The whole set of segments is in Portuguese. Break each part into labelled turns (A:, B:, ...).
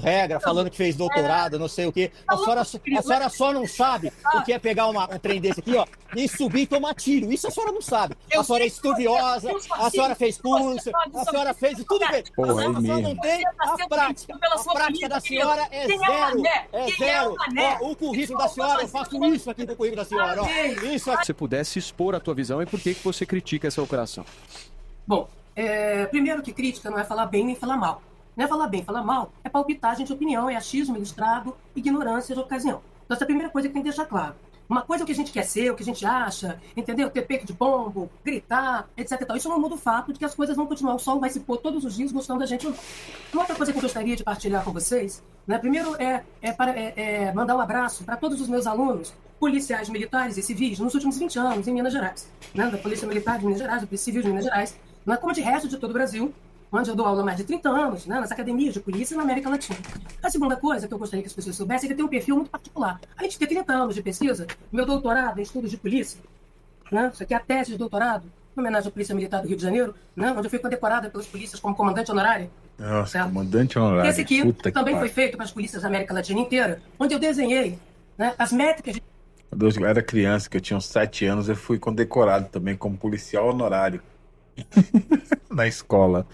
A: regra, falando que fez doutorado, não sei o quê. A senhora só não sabe o que é pegar um trem desse aqui, ó, e subir e tomar tiro. Isso a senhora não sabe. A senhora é estudiosa, a senhora fez curso, a senhora fez tudo bem.
B: Porra,
A: A senhora não tem a prática. A prática da senhora é zero. É zero. Ó, o currículo da senhora, eu faço isso aqui com o currículo da senhora. Ó. Isso aqui.
C: Se você pudesse expor a tua visão e por que você critica essa operação?
D: Bom, primeiro que crítica não é falar bem nem falar mal. Não é falar bem, falar mal é palpitagem de opinião, é achismo ilustrado, ignorância de ocasião. Então essa é a primeira coisa que tem que deixar claro. Uma coisa é o que a gente quer ser, o que a gente acha, entendeu? Ter peito de pombo, gritar, etc. Isso não muda o fato de que as coisas vão continuar. O sol vai se pôr todos os dias gostando da gente ou não. Uma outra coisa que eu gostaria de partilhar com vocês, né? Primeiro é mandar um abraço para todos os meus alunos, policiais militares e civis, nos últimos 20 anos em Minas Gerais. Né? Da Polícia Militar de Minas Gerais, da Polícia Civil de Minas Gerais, não é como de resto de todo o Brasil, onde eu dou aula há mais de 30 anos, né, nas academias de polícia na América Latina. A segunda coisa que eu gostaria que as pessoas soubessem é que eu tenho um perfil muito particular. Além de ter 30 anos de pesquisa, meu doutorado em estudos de polícia, né, isso aqui é a tese de doutorado, em homenagem à Polícia Militar do Rio de Janeiro, né, onde eu fui condecorada pelas polícias como comandante honorário.
B: Nossa,
D: certo?
B: comandante honorário.
D: Esse aqui
B: Puta
D: também
B: que
D: foi feito para as polícias da América Latina inteira, onde eu desenhei, né, as métricas de
B: quando eu era criança, que eu tinha uns 7 anos, eu fui condecorado também como policial honorário na escola.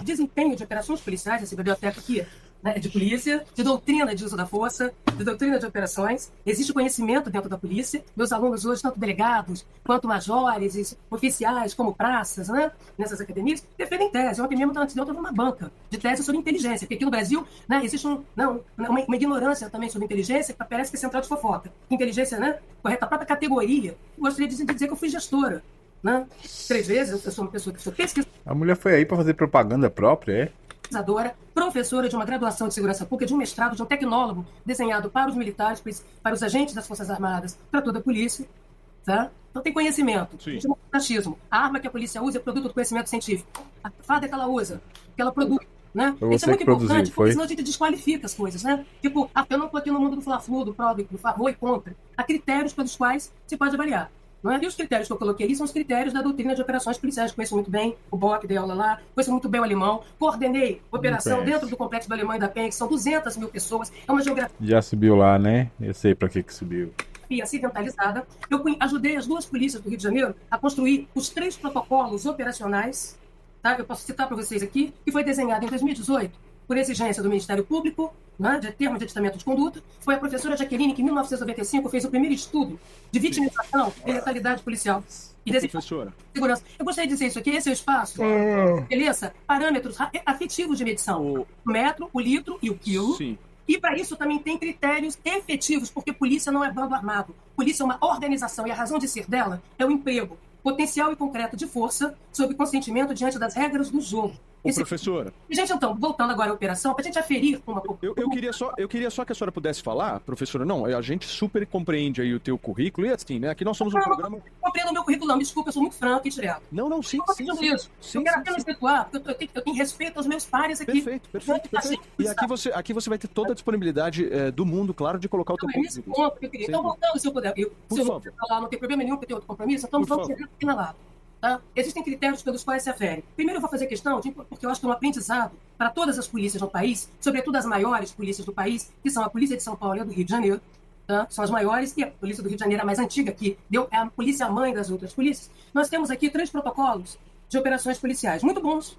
D: desempenho de operações policiais, essa biblioteca aqui, né, de polícia, de doutrina de uso da força, de doutrina de operações. Existe conhecimento dentro da polícia. Meus alunos hoje, tanto delegados, quanto majores, oficiais, como praças, né, nessas academias, defendem tese. Ontem mesmo, antes de ontem, eu numa banca de tese sobre inteligência, porque aqui no Brasil, né, existe uma ignorância também sobre inteligência, que parece que é central de fofoca. Inteligência, né, correta, a própria categoria. Eu gostaria de dizer que eu fui gestora, né, 3 vezes, eu sou uma pessoa que sou pesquisadora,
B: A mulher foi aí pra fazer propaganda própria, é?
D: professora de uma graduação de segurança pública, de um mestrado, de um tecnólogo desenhado para os militares, para os agentes das Forças Armadas, para toda a polícia. Tá? Então tem conhecimento.
C: Sim.
D: Chama machismo. A arma que a polícia usa é produto do conhecimento científico. A fada que ela usa, que ela produz. Né?
B: Foi
D: Isso
B: você
D: é muito
B: que produziu,
D: importante,
B: foi?
D: porque senão a gente desqualifica as coisas. Né? Tipo, eu não estou aqui no mundo do fla-flu, do pró, do favor e contra. Há critérios pelos quais se pode avaliar. Não é? E os critérios que eu coloquei ali são os critérios da doutrina de operações policiais. Conheço muito bem o BOP, dei aula lá, conheço muito bem o alemão, coordenei operação
B: conheço.
D: dentro do complexo do Alemão e da PEN, que são 200 mil pessoas, é uma geografia
B: Já subiu lá, né? Eu sei pra que subiu.
D: acidentalizada. Eu ajudei as 2 polícias do Rio de Janeiro a construir os 3 protocolos operacionais, tá? Eu posso citar para vocês aqui, que foi desenhado em 2018 por exigência do Ministério Público, né, de termo de ajustamento de conduta. Foi a professora Jaqueline que, em 1995, fez o primeiro estudo de vitimização e letalidade policial. E
C: Professora.
D: segurança. Eu gostaria de dizer isso aqui, esse é o espaço, beleza? Parâmetros afetivos de medição. O metro, o litro e o quilo.
C: Sim.
D: E para isso também tem critérios efetivos, porque polícia não é bando armado. Polícia é uma organização e a razão de ser dela é o emprego potencial e concreto de força sob consentimento diante das regras do jogo.
C: Professora.
D: Gente, então, voltando agora à operação, para a gente aferir uma...
C: Eu queria só que a senhora pudesse falar, professora. Não, a gente super compreende aí o teu currículo e assim, né? Aqui nós somos um programa...
D: Não compreendo o meu currículo, não. Desculpa, eu sou muito franco e direto.
C: Não, sim.
D: Eu quero apenas situar, porque eu tenho respeito aos meus pares aqui.
C: Perfeito. E aqui você vai ter toda a disponibilidade do mundo, claro, de colocar o teu ponto de vista.
D: Ponto que eu queria. Então, voltando, se eu puder. Se eu não puder falar, não tem problema nenhum, porque tem outro compromisso, então vamos chegar aqui na lata. Tá? Existem critérios pelos quais se afere. Primeiro eu vou fazer questão, porque eu acho que é um aprendizado para todas as polícias no país, sobretudo as maiores polícias do país, que são a Polícia de São Paulo e a do Rio de Janeiro. Tá? São as maiores, e a Polícia do Rio de Janeiro é a mais antiga, que é a polícia mãe das outras polícias. Nós temos aqui 3 protocolos de operações policiais, muito bons.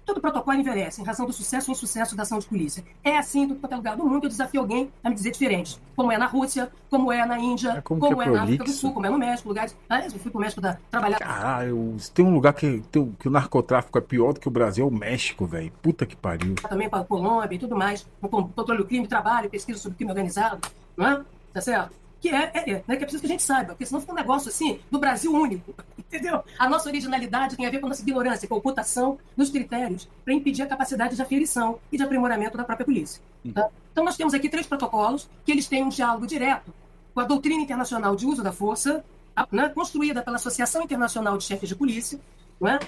D: Todo protocolo envelhece em razão do sucesso ou insucesso da ação de polícia. É assim em todo lugar do mundo. Eu desafio alguém a me dizer diferente. Como é na Rússia, como é na Índia, como é na África do Sul, como é no México, lugares... Eu fui pro México trabalhar...
B: Caralho, se tem um lugar que o narcotráfico é pior do que o Brasil, é o México, velho. Puta que pariu.
D: Também para a Colômbia e tudo mais. Com controle do crime, trabalho, pesquisa sobre crime organizado. Não é? Tá certo? Que né, que é preciso que a gente saiba, porque senão fica um negócio assim, do Brasil único, entendeu? A nossa originalidade tem a ver com a nossa ignorância, com a ocultação dos critérios para impedir a capacidade de aferição e de aprimoramento da própria polícia. Tá? Então nós temos aqui 3 protocolos, que eles têm um diálogo direto com a doutrina internacional de uso da força, né, construída pela Associação Internacional de Chefes de Polícia, não é?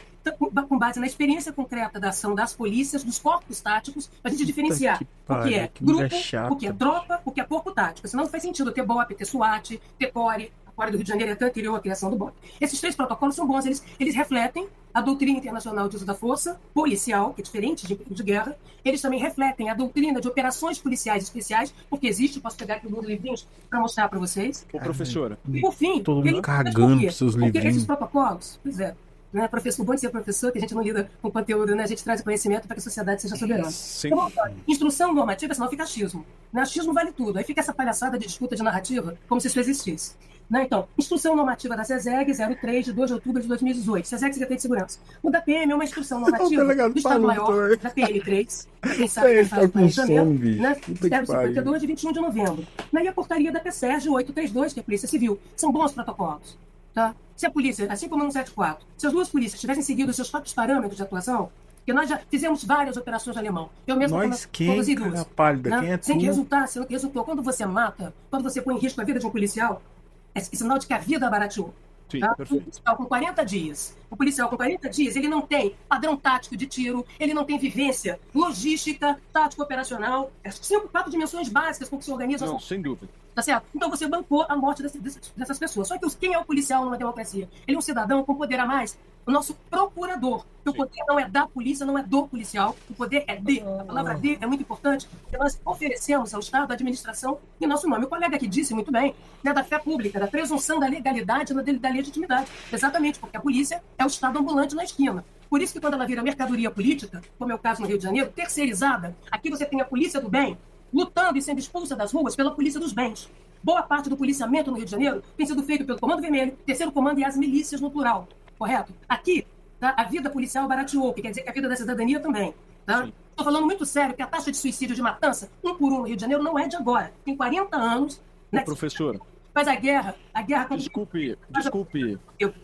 D: Com base na experiência concreta da ação das polícias, dos corpos táticos, a gente diferenciar o que é grupo, o que é tropa, o que é corpo tático. Senão não faz sentido ter BOP, ter SWAT, ter CORE. Pecuária do Rio de Janeiro até criou a criação do BOP. Esses 3 protocolos são bons, eles refletem a doutrina internacional de uso da força policial, que é diferente de guerra. Eles também refletem a doutrina de operações policiais especiais, porque existe, posso pegar aqui alguns livrinhos para mostrar para vocês.
C: Ô, professora.
D: E por fim,
B: todo mundo cagando pros seus
D: porque
B: livrinhos.
D: esses protocolos, pois é, né, professor, bom de ser professor, que a gente não lida com conteúdo, né? A gente traz o conhecimento para que a sociedade seja soberana.
C: Sim.
D: Então, instrução normativa, senão fica achismo. Né? Achismo vale tudo. Aí fica essa palhaçada de disputa de narrativa, como se isso existisse. Né? Então, instrução normativa da SESEG 03, de 2 de outubro de 2018. SESEG, Secretaria de Segurança. O da PM é uma instrução normativa do Estado-Maior, da PM3, quem sabe que faz no Rio de Janeiro, né? 052, de 21 de novembro. E a portaria da PSERG 832, que é a Polícia Civil. São bons protocolos. Tá? Se a polícia, assim como no 174, se as duas polícias tivessem seguido os seus próprios parâmetros de atuação, porque nós já fizemos várias operações de alemão. Eu mesmo
B: conduzi duas. Pálida, né? Quem é
D: sem que resultou. Quando você mata, quando você põe em risco a vida de um policial, é sinal de que a vida barateou.
C: Sim,
D: tá?
C: perfeito.
D: Um policial com 40 dias. O policial com 40 dias, ele não tem padrão tático de tiro, ele não tem vivência logística, tático operacional. As 4 dimensões básicas com que se organiza.
C: Não, sem dúvida.
D: Tá certo? Então você bancou a morte dessas pessoas. Só que quem é o policial numa democracia? Ele é um cidadão com poder a mais. O nosso procurador. O poder não é da polícia, não é do policial. O poder é de. A palavra de é muito importante, porque nós oferecemos ao Estado a administração em nosso nome. O colega aqui disse muito bem, né, da fé pública, da presunção da legalidade e da legitimidade. Exatamente, porque a polícia é o Estado ambulante na esquina. Por isso que quando ela vira mercadoria política, como é o caso no Rio de Janeiro, terceirizada, aqui você tem a polícia do bem, lutando e sendo expulsa das ruas pela polícia dos bens. Boa parte do policiamento no Rio de Janeiro tem sido feito pelo Comando Vermelho, Terceiro Comando e as milícias no plural. Correto? Aqui, tá, a vida policial barateou, que quer dizer que a vida da cidadania também. Tá? Estou falando muito sério que a taxa de suicídio de matança, 1 por 1 no Rio de Janeiro, não é de agora. Tem 40 anos. Né?
C: Professor.
D: Mas a guerra...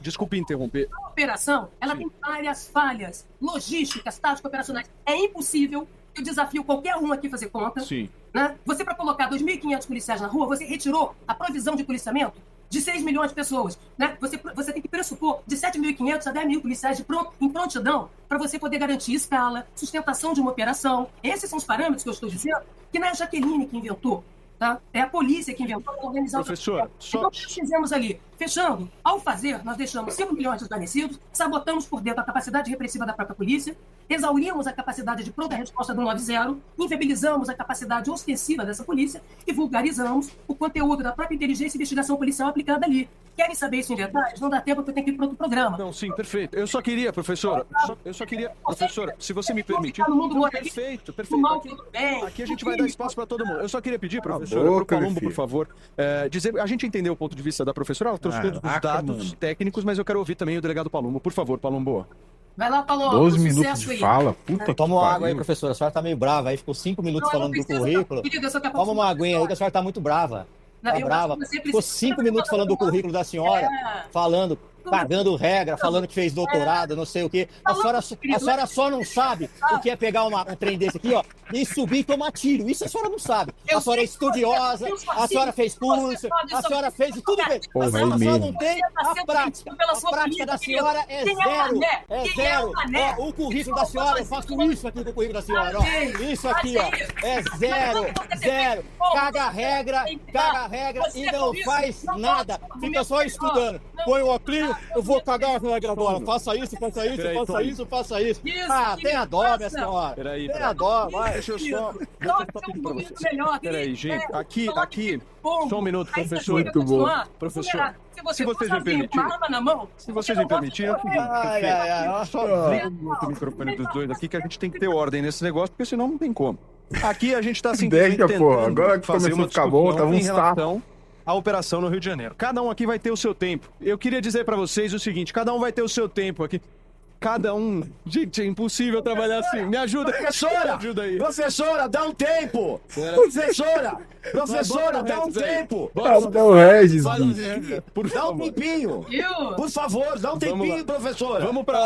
C: Desculpe interromper.
D: A operação, ela tem várias falhas logísticas, táticas, operacionais. É impossível. Eu desafio qualquer um aqui fazer conta.
C: Sim.
D: Né? Você, para colocar 2.500 policiais na rua, você retirou a provisão de policiamento de 6 milhões de pessoas. Né? Você tem que pressupor de 7.500 a 10 mil policiais em prontidão para você poder garantir escala, sustentação de uma operação. Esses são os parâmetros que eu estou dizendo, que não é a Jaqueline que inventou. Tá? É a polícia que inventou a organização.
C: Professor,
D: Então, nós fizemos ali, fechando, ao fazer, nós deixamos 5 milhões de desvanecidos, sabotamos por dentro a capacidade repressiva da própria polícia, exaurimos a capacidade de pronta resposta do 90, inviabilizamos a capacidade ostensiva dessa polícia e vulgarizamos o conteúdo da própria inteligência e investigação policial aplicada ali. Querem saber isso em detalhes? Não dá tempo, porque eu tenho que ir para outro programa.
C: Não, sim, perfeito. Eu só queria, professora, professora, se você me permitir. Perfeito. Aqui a gente vai dar espaço para todo mundo. Eu só queria pedir, professora, pro Palumbo, por favor, dizer, a gente entendeu o ponto de vista da professora, ela trouxe todos os dados técnicos, mas eu quero ouvir também o delegado Palumbo. Por favor, Palumbo.
D: Vai lá, Palumbo.
B: 12 minutos de fala, puta que
A: Toma uma água aí, professora. A senhora tá meio brava aí, ficou 5 minutos falando do currículo. Toma uma aguinha aí, que a senhora tá muito brava. Tá brava. Ficou 5 minutos falando do currículo da senhora, falando, cagando regra, falando que fez doutorado, não sei o quê. A senhora só não sabe o que é pegar um trem desse aqui, ó, e subir e tomar tiro. Isso a senhora não sabe. A senhora é estudiosa, a senhora fez curso, a senhora fez tudo bem. A senhora só não tem a prática. A prática da senhora é zero. É zero. Ó, o currículo da senhora, eu faço isso aqui com o currículo da senhora, ó. Isso aqui, ó, é zero, zero. Caga a regra e não faz nada. Fica só estudando. Põe o óculos, eu vou cagar a regra agora. Faça isso, faça isso, faça isso, faça isso. Ah, tenha dó, minha senhora. Tenha dó, vai.
C: Deixa eu só... Peraí, gente. Aqui, só um minuto, professor.
B: Muito bom.
C: Professor, se vocês me permitirem. Se vocês me permitirem, só o microfone dos dois aqui, que a gente tem que ter ordem nesse negócio, porque senão não tem como. Aqui a gente está simplesmente tentando
B: agora que
C: fazer
B: começou
C: uma
B: a ficar bom, tá
C: em relação à operação no Rio de Janeiro. Cada um aqui vai ter o seu tempo. Eu queria dizer para vocês o seguinte, cada um vai ter o seu tempo aqui. Cada um... Gente, é impossível trabalhar assim. Me ajuda.
E: Professora!
C: Me ajuda aí.
E: Professora, dá um tempo! Professora, dá um tempo!
B: Até o Regis,
E: Dá um tempinho! Por favor, dá um tempinho, professora!
C: Vamos pra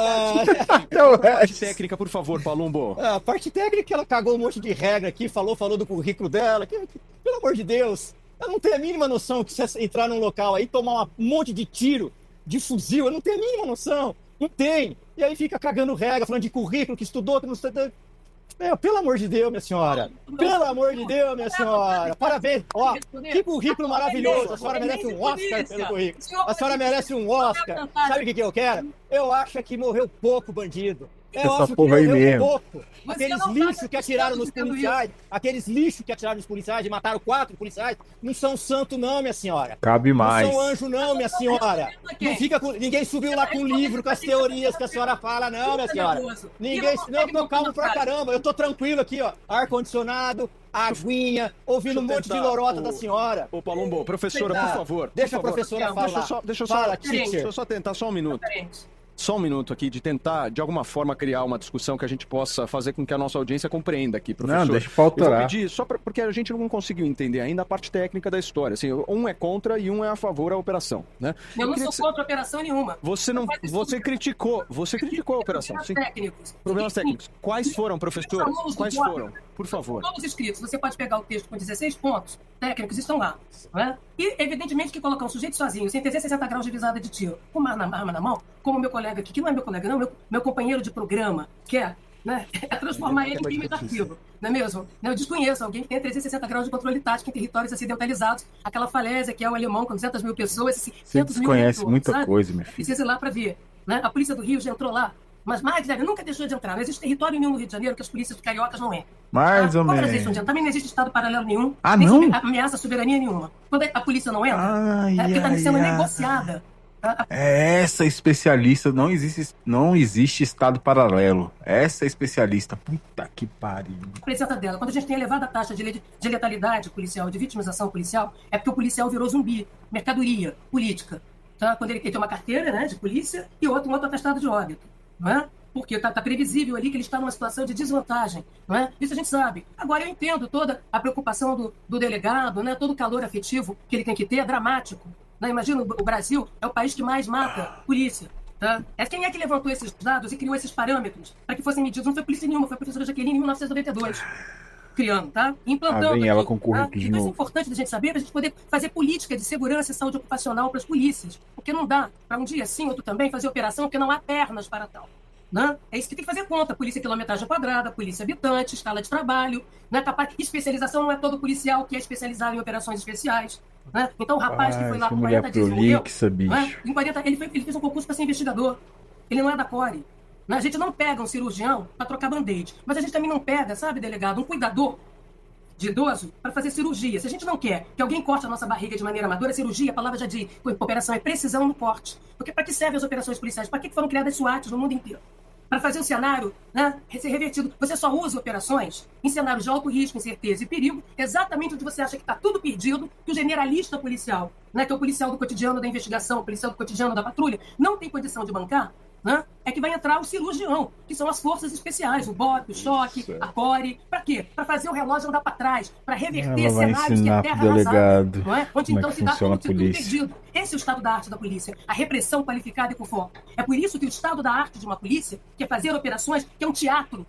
C: parte técnica, por favor, Palumbo.
A: A parte técnica, ela cagou um monte de regra aqui, falou do currículo dela. Pelo amor de Deus, eu não tenho a mínima noção que você entrar num local aí, tomar um monte de tiro, de fuzil, eu não tenho a mínima noção. Não tem. E aí fica cagando regra, falando de currículo, que estudou, que não estudou. Pelo amor de Deus, minha senhora. Pelo amor de Deus, minha senhora. Parabéns. Ó, que currículo maravilhoso. A senhora merece um Oscar pelo currículo. A senhora merece um Oscar. Sabe o que eu quero? Eu acho que morreu pouco bandido.
B: Essa porra aí mesmo.
A: Pouco. Aqueles lixos que atiraram nos policiais, e mataram 4 policiais, não são santo não, minha senhora.
B: Cabe mais.
A: Não são anjo não, minha senhora. Não fica ninguém subiu lá com o livro, com as teorias que a senhora fala, não, minha senhora. Ninguém, não, eu tô calmo pra caramba, eu tô tranquilo aqui, ó. Ar-condicionado, aguinha, ouvindo um monte de lorota da senhora.
C: Ô, Palumbo, professora, por favor.
A: Deixa a professora falar.
C: Deixa eu só tentar, só um minuto. Só um minuto aqui, de tentar, de alguma forma, criar uma discussão que a gente possa fazer com que a nossa audiência compreenda aqui, professor.
B: Não, deixa eu autorar.
C: Eu vou pedir, só porque a gente não conseguiu entender ainda a parte técnica da história. Assim, um é contra e um é a favor da operação, né?
D: Eu não sou contra a operação nenhuma.
C: Você criticou a operação. Sim. Problemas técnicos. Quais foram, professora? Quais foram? Por favor.
D: Todos escritos. Você pode pegar o texto com 16 pontos técnicos, estão lá. Né? E, evidentemente, que colocar um sujeito sozinho, sem ter 60 graus de visada de tiro, com uma arma na mão, como meu colega aqui, que não é meu colega, não, meu companheiro de programa, quer, né, é transformar ele em crime imitativo, não é mesmo? Eu desconheço alguém que tenha 360 graus de controle tático em territórios acidentalizados, aquela falésia que é o alemão com 200 mil pessoas, esses 500
B: Você
D: mil
B: desconhece
D: pessoas,
B: muita
D: sabe?
B: coisa, meu filho.
D: Precisa ir lá para ver. Né? A polícia do Rio já entrou lá, mas mais leve, nunca deixou de entrar. Não existe território nenhum no Rio de Janeiro que as polícias cariocas não entram.
B: Mais ou menos.
D: Também não existe estado paralelo nenhum.
B: Ah,
D: nem
B: não?
D: Ameaça à soberania nenhuma. Quando a polícia não entra, é porque está sendo negociada.
B: Essa especialista, não existe estado paralelo. Essa especialista, puta que pariu.
D: Apresenta dela. Quando a gente tem elevada taxa de letalidade policial, de vitimização policial, é porque o policial virou zumbi, mercadoria, política. Tá? Quando ele tem uma carteira, né, de polícia e um outro atestado de óbito. Não é? Porque está previsível ali que ele está numa situação de desvantagem. Não é? Isso a gente sabe. Agora, eu entendo toda a preocupação do delegado, né, todo o calor afetivo que ele tem que ter, é dramático. Né? Imagina, o Brasil é o país que mais mata polícia. Tá? Quem é que levantou esses dados e criou esses parâmetros para que fossem medidos? Não foi polícia nenhuma, foi a professora Jaqueline em 1992. Criando, tá? Implantando.
B: Ela
D: aqui,
B: com currículo
D: tá?
B: de
D: Então
B: novo.
D: isso é importante da gente saber para a gente poder fazer política de segurança e saúde ocupacional para as polícias. Porque não dá para um dia sim, outro também, fazer operação porque não há pernas para tal. Né? É isso que tem que fazer conta. Polícia quilometragem quadrada, polícia habitante, escala de trabalho. Né? Especialização não é todo policial que é especializado em operações especiais. Né? Então o rapaz que foi lá com 40 dias morreu, né? Em 40, ele fez um concurso para ser investigador. Ele não é da CORE. A gente não pega um cirurgião para trocar band-aid, mas a gente também não pega, sabe, delegado, um cuidador de idoso para fazer cirurgia. Se a gente não quer que alguém corte a nossa barriga de maneira amadora, cirurgia, a palavra já diz, operação é precisão no corte. Porque para que servem as operações policiais? Para que foram criadas SWATs no mundo inteiro? Para fazer o cenário, né, ser revertido. Você só usa operações em cenários de alto risco, incerteza e perigo, exatamente onde você acha que está tudo perdido, que o generalista policial, né, que é o policial do cotidiano da investigação, o policial do cotidiano da patrulha, não tem condição de bancar, né, é que vai entrar o cirurgião, que são as forças especiais, o BOP, o choque, a CORE. Para quê? Para fazer o relógio andar para trás, para reverter cenários que é terra arrasada, não é? Onde então se dá tudo perdido. Esse é o estado da arte da polícia, a repressão qualificada e com foco. É por isso que o estado da arte de uma polícia, que é fazer operações, que é um teatro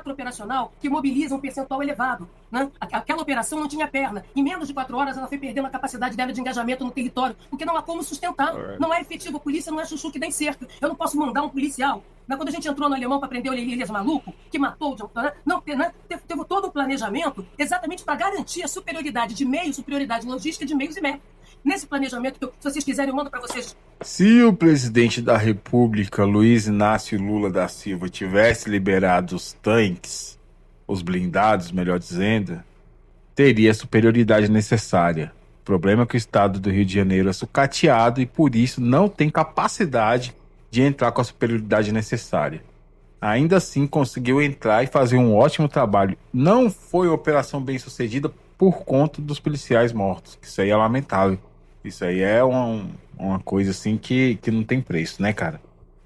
D: operacional que mobiliza um percentual elevado. Né? Aquela operação não tinha perna. Em menos de 4 horas ela foi perdendo a capacidade dela de engajamento no território, porque não há como sustentar. Não é efetivo. A polícia não é chuchu que dá em cerca. Eu não posso mandar um policial. Quando a gente entrou no alemão para prender o Elias Maluco, que matou o John, não, teve todo um planejamento exatamente para garantir a superioridade de meios, superioridade logística de meios e métodos. Nesse planejamento, que se vocês quiserem, eu mando para vocês.
B: Se o presidente da República, Luiz Inácio Lula da Silva, tivesse liberado os tanques, os blindados, melhor dizendo, teria a superioridade necessária. O problema é que o estado do Rio de Janeiro é sucateado e, por isso, não tem capacidade de entrar com a superioridade necessária. Ainda assim, conseguiu entrar e fazer um ótimo trabalho. Não foi uma operação bem sucedida por conta dos policiais mortos. Isso aí é lamentável. Isso aí é uma coisa assim que não tem preço, né, cara?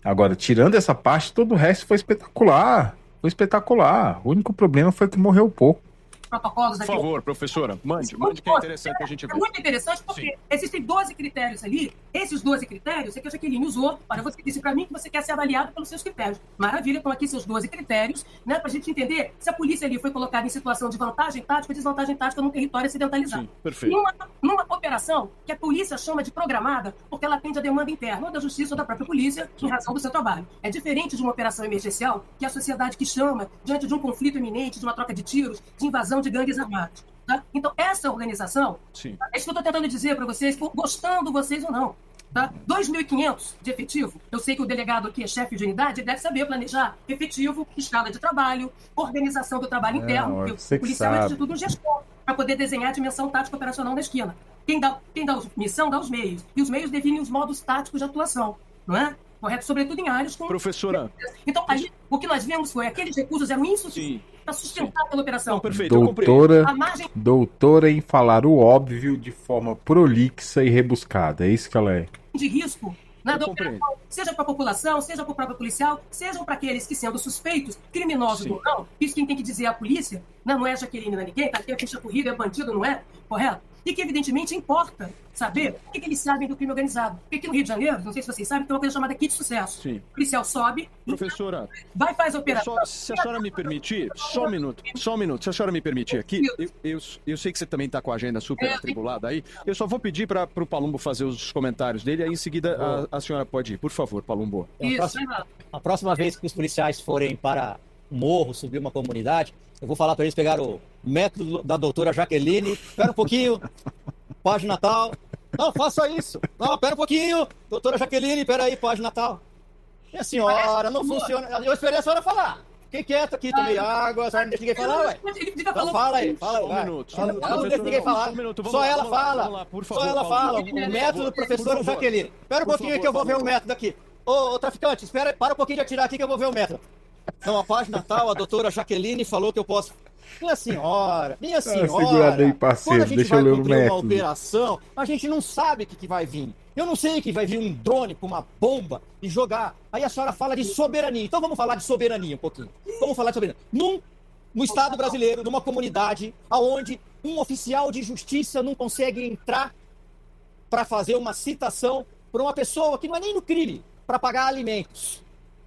B: Agora, tirando essa parte, todo o resto foi espetacular. Foi espetacular. O único problema foi que morreu pouco.
D: Protocolos aqui.
C: Por favor, professora, mande que é interessante a gente ver.
D: É muito interessante porque existem 12 critérios ali. Esses 12 critérios é que a Jaqueline usou. Olha, você disse para mim que você quer ser avaliado pelos seus critérios. Maravilha, estão aqui seus 12 critérios, né, pra gente entender se a polícia ali foi colocada em situação de vantagem tática ou desvantagem tática num território acidentalizado.
C: Sim, perfeito.
D: Numa operação que a polícia chama de programada porque ela atende a demanda interna, ou da justiça ou da própria polícia, em razão do seu trabalho. É diferente de uma operação emergencial que é a sociedade que chama diante de um conflito iminente, de uma troca de tiros, de invasão de gangues armados. Tá? Então, essa organização, é isso que eu estou tentando dizer para vocês, gostando vocês ou não. Tá? 2.500 de efetivo. Eu sei que o delegado aqui é chefe de unidade, ele deve saber planejar efetivo, escala de trabalho, organização do trabalho interno, porque o policial é, antes de tudo, um gestor, para poder desenhar a dimensão tática operacional da esquina. Quem dá a missão dá os meios, e os meios definem os modos táticos de atuação, não é? Correto? Sobretudo em áreas com...
C: Professora...
D: Então, aí, o que nós vemos foi aqueles recursos eram insuficientes para sustentar aquela operação.
C: Não, perfeito,
B: doutora em falar o óbvio de forma prolixa e rebuscada. É isso que ela é.
D: De risco, né, da operação, seja para a população, seja para o próprio policial, sejam para aqueles que, sendo suspeitos, criminosos ou não, isso quem tem que dizer é a polícia, não é Jaqueline, não é ninguém, tá aqui a ficha corrida, é bandido, não é? Correto? E que, evidentemente, importa saber o que eles sabem do crime organizado. Porque aqui no Rio de Janeiro, não sei se vocês sabem, tem uma coisa chamada kit de sucesso.
C: Sim.
D: O policial sobe...
C: Professora...
D: Vai, faz a operação.
C: Se a senhora me permitir, só um minuto. Se a senhora me permitir aqui, eu sei que você também está com a agenda super atribulada aí, eu só vou pedir para o Palumbo fazer os comentários dele, aí em seguida a senhora pode ir. Por favor, Palumbo.
A: A próxima vez que os policiais forem para um morro, subir uma comunidade, eu vou falar para eles pegar o método da doutora Jaqueline. Espera um pouquinho, página tal. Não, faça isso. Não, espera um pouquinho, doutora Jaqueline, espera aí, página tal. Minha senhora, não funciona. Eu esperei a senhora falar. Fiquei quieto aqui, tomei água, a senhora não deixa ninguém falar, ué. Então, fala aí, fala aí.
C: Um minuto.
A: Não deixa ninguém falar. Só ela fala. Só ela fala. O método do professor Jaqueline. Espera um pouquinho que eu vou ver o método aqui. Ô, traficante, para um pouquinho de atirar aqui que eu vou ver o método. Então, a página tal, a doutora Jaqueline falou que eu posso... Minha senhora,
B: segurada aí, parceiro,
A: quando a gente
B: deixa
A: vai
B: eu ler o
A: cumprir uma
B: método.
A: operação, a gente não sabe o que vai vir. Eu não sei que vai vir um drone com uma bomba e jogar. Aí a senhora fala de soberania. Então vamos falar de soberania um pouquinho. Vamos falar de soberania. No Estado brasileiro, numa comunidade onde um oficial de justiça não consegue entrar para fazer uma citação para uma pessoa que não é nem no crime, para pagar alimentos.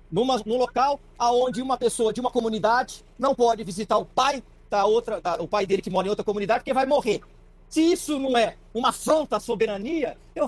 A: Num local onde uma pessoa de uma comunidade não pode visitar o pai o pai dele que mora em outra comunidade, porque vai morrer. Se isso não é uma afronta à soberania, eu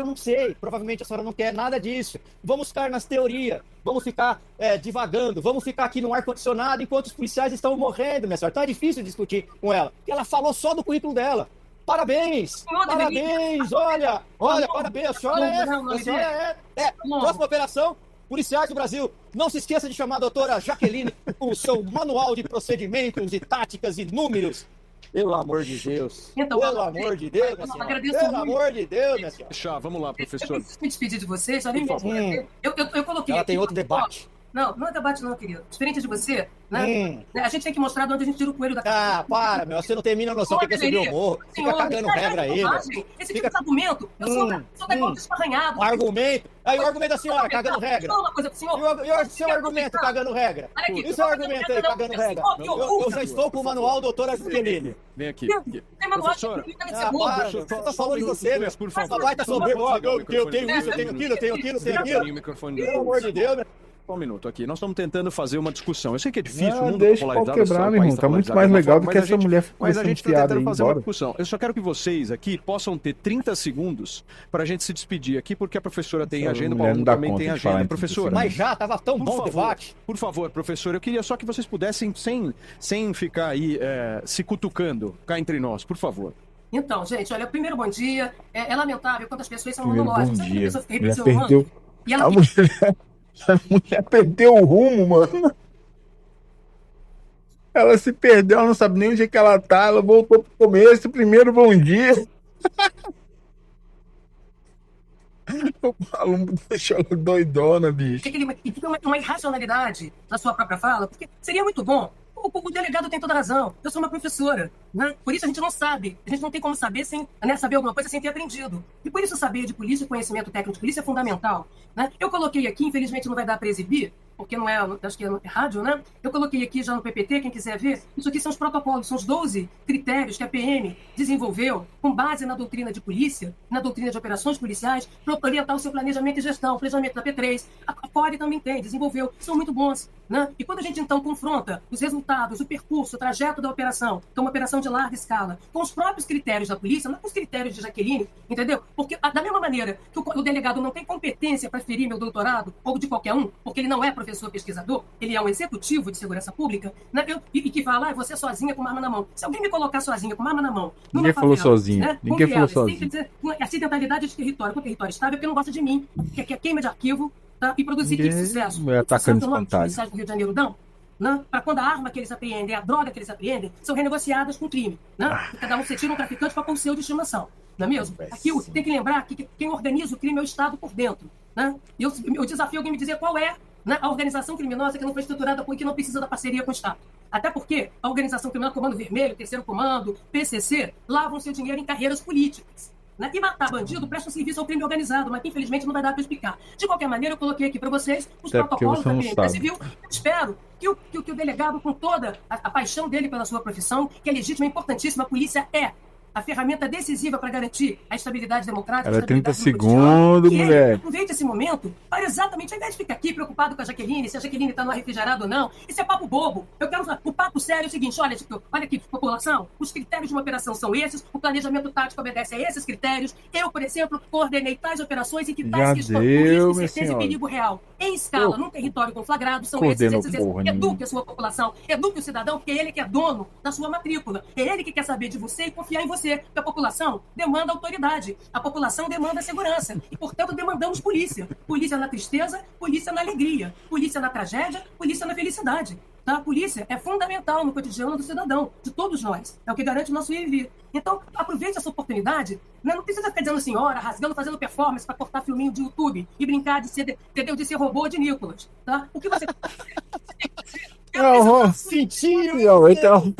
A: não sei. Provavelmente a senhora não quer nada disso. Vamos ficar nas teorias, vamos ficar divagando, vamos ficar aqui no ar-condicionado enquanto os policiais estão morrendo, minha senhora. Então é difícil discutir com ela, porque ela falou só do currículo dela. Parabéns! Parabéns! Olha, parabéns! A senhora é. Próxima operação. Policiais do Brasil, não se esqueça de chamar a doutora Jaqueline com o seu manual de procedimentos e táticas e números. Pelo amor de Deus.
D: Então,
A: pelo amor de Deus, minha senhora. Pelo amor de Deus, minha senhora.
C: Vamos lá, professor.
D: Eu preciso me despedir de vocês, já nem mesmo. Eu coloquei.
A: Ela tem outro debate.
D: Não é debate não, querido. Diferente de você, né? A gente tem que mostrar de onde a gente tira o coelho da
A: cabeça. Para, meu. Você não tem a mínima noção do que é subir o morro. Fica cagando regra aí, velho.
D: Esse tipo de argumento, eu sou da conta esparranhado.
A: Um argumento? Aí o argumento da senhora, cagando regra.
D: Uma coisa pro senhor.
A: E o seu argumento, cagando regra? E o seu argumento aí, cagando regra? Eu já estou com o manual, doutora Jaqueline.
C: Vem aqui.
D: Tem manual de
A: você tá falando de você, meu.
C: Por favor.
A: Papai tá soberbo. Eu tenho isso, eu tenho aquilo, eu tenho aquilo, eu tenho aquilo. Pelo amor de Deus, meu.
C: Só um minuto aqui. Nós estamos tentando fazer uma discussão. Eu sei que é difícil, o mundo
B: deixa o pau quebrar, meu irmão. Tá muito mais legal do que essa mulher
C: mas a gente está tentando fazer uma discussão. Eu só quero que vocês aqui possam ter 30 segundos para a gente se despedir aqui, porque a professora tem agenda, o Paulo também tem agenda. Professora.
A: Mas já, tava tão bom o debate.
C: Por favor, professor, eu queria só que vocês pudessem, sem ficar aí se cutucando, cá entre nós, por favor.
D: Então, gente, olha, primeiro bom dia. É lamentável quantas pessoas são
B: Primeiro
D: monológicas.
B: bom dia.
D: Sabe que a pessoa fica
B: Perdeu.
D: E ela
B: A mulher perdeu o rumo, mano. Ela se perdeu, ela não sabe nem onde é que ela tá. Ela voltou pro começo, primeiro bom dia. O Palumbo deixou ela doidona, bicho.
D: E fica uma irracionalidade na sua própria fala, porque seria muito bom. O delegado tem toda a razão. Eu sou uma professora, né? Por isso a gente não sabe. A gente não tem como saber sem saber alguma coisa sem ter aprendido. E por isso saber de polícia, conhecimento técnico de polícia é fundamental, né? Eu coloquei aqui, infelizmente não vai dar para exibir, porque não é, acho que é rádio, né? Eu coloquei aqui já no PPT, quem quiser ver, isso aqui são os protocolos, são os 12 critérios que a PM desenvolveu com base na doutrina de polícia, na doutrina de operações policiais, para orientar o seu planejamento e gestão, o planejamento da P3. A CORE também tem, desenvolveu, são muito bons, né? E quando a gente então confronta os resultados, o percurso, o trajeto da operação, que é uma operação de larga escala, com os próprios critérios da polícia, não com os critérios de Jaqueline, entendeu? Porque da mesma maneira que o delegado não tem competência para ferir meu doutorado, ou de qualquer um, porque ele não é professor pesquisador, ele é um executivo de segurança pública, né? E que fala, você sozinha com uma arma na mão. Se alguém me colocar sozinha com uma arma na mão,
B: ninguém falou sozinho, né? Ninguém falou sozinho.
D: Dizer, acidentalidade de território com território estável, porque não gosta de mim, que é queima de arquivo, tá? E produzir kit de sucesso.
B: É atacando espantalho.
D: Os policiais do Rio de Janeiro dão, né? Para quando a arma que eles apreendem, a droga que eles apreendem, são renegociadas com crime, né? E cada um você tira um traficante para pôr o seu de estimação, não é mesmo? Aqui tem que lembrar que quem organiza o crime é o Estado por dentro, né? E eu desafio alguém me dizer qual é, né, a organização criminosa que não foi estruturada e que não precisa da parceria com o Estado. Até porque a organização criminosa, Comando Vermelho, Terceiro Comando, PCC, lavam seu dinheiro em carreiras políticas. Né? E matar bandido presta um serviço ao crime organizado, mas que infelizmente não vai dar para explicar. De qualquer maneira, eu coloquei aqui para vocês os protocolos da PM Civil. Eu espero que o delegado, com toda a paixão dele pela sua profissão, que é legítima e importantíssima, a polícia é a ferramenta decisiva para garantir a estabilidade democrática.
B: Era 30 segundos, mulher.
D: Aproveite esse momento para exatamente, ao invés de ficar aqui preocupado com a Jaqueline, se a Jaqueline está no refrigerado ou não, isso é papo bobo. Eu quero o papo sério é o seguinte, olha aqui, população, os critérios de uma operação são esses, o planejamento tático obedece a esses critérios. Eu, por exemplo, coordenei tais operações e que tais questões de risco, certeza e perigo real, em escala, num território conflagrado, são esses. Eduque a sua população, eduque o cidadão, porque é ele que é dono da sua matrícula, é ele que quer saber de você e confiar em você. Porque a população demanda autoridade, a população demanda segurança e, portanto, demandamos polícia. Polícia na tristeza, polícia na alegria, polícia na tragédia, polícia na felicidade. Tá? A polícia é fundamental no cotidiano do cidadão, de todos nós. É o que garante o nosso ir e vir. Então, aproveite essa oportunidade. Não precisa ficar dizendo assim, rasgando, fazendo performance para cortar filminho de YouTube e brincar de ser robô de Nicolas. Tá? O que você
A: sentiu,
B: então,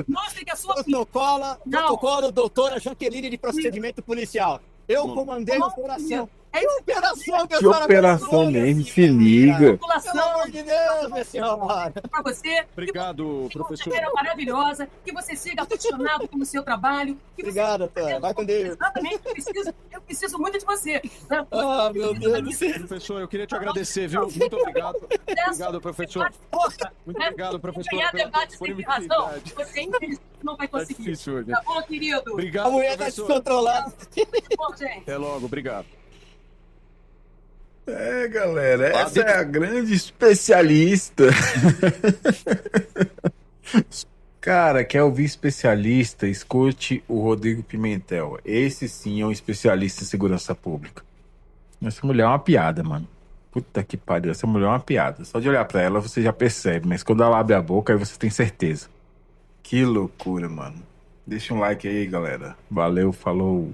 D: mostre que a sua
A: protocolo doutora Jaqueline de procedimento policial. Eu comandei a operação.
B: Que operação mesmo, se liga.
D: Pelo amor de Deus, meu senhor. Para você.
C: Obrigado, professor.
D: Uma maravilhosa, que você siga apaixonado pelo seu trabalho.
A: Obrigado, Antônio. Vai com Deus.
D: Exatamente, eu preciso muito de você. Né?
A: Ah, meu Deus do céu.
C: Professor, eu queria te agradecer, viu? Muito obrigado. Obrigado, professor. Muito obrigado, professor.
D: Ganhar debate sem razão, você infelizmente não vai conseguir.
C: Difícil,
D: tá bom, querido?
C: Obrigado,
A: a mulher tá descontrolada.
D: Bom, gente.
C: Até logo, obrigado.
B: É, galera, essa é a grande especialista. Cara, quer ouvir especialista? Escute o Rodrigo Pimentel. Esse sim é um especialista em segurança pública. Essa mulher é uma piada, mano. Puta que pariu, essa mulher é uma piada. Só de olhar pra ela você já percebe, mas quando ela abre a boca aí você tem certeza. Que loucura, mano. Deixa um like aí, galera. Valeu, falou.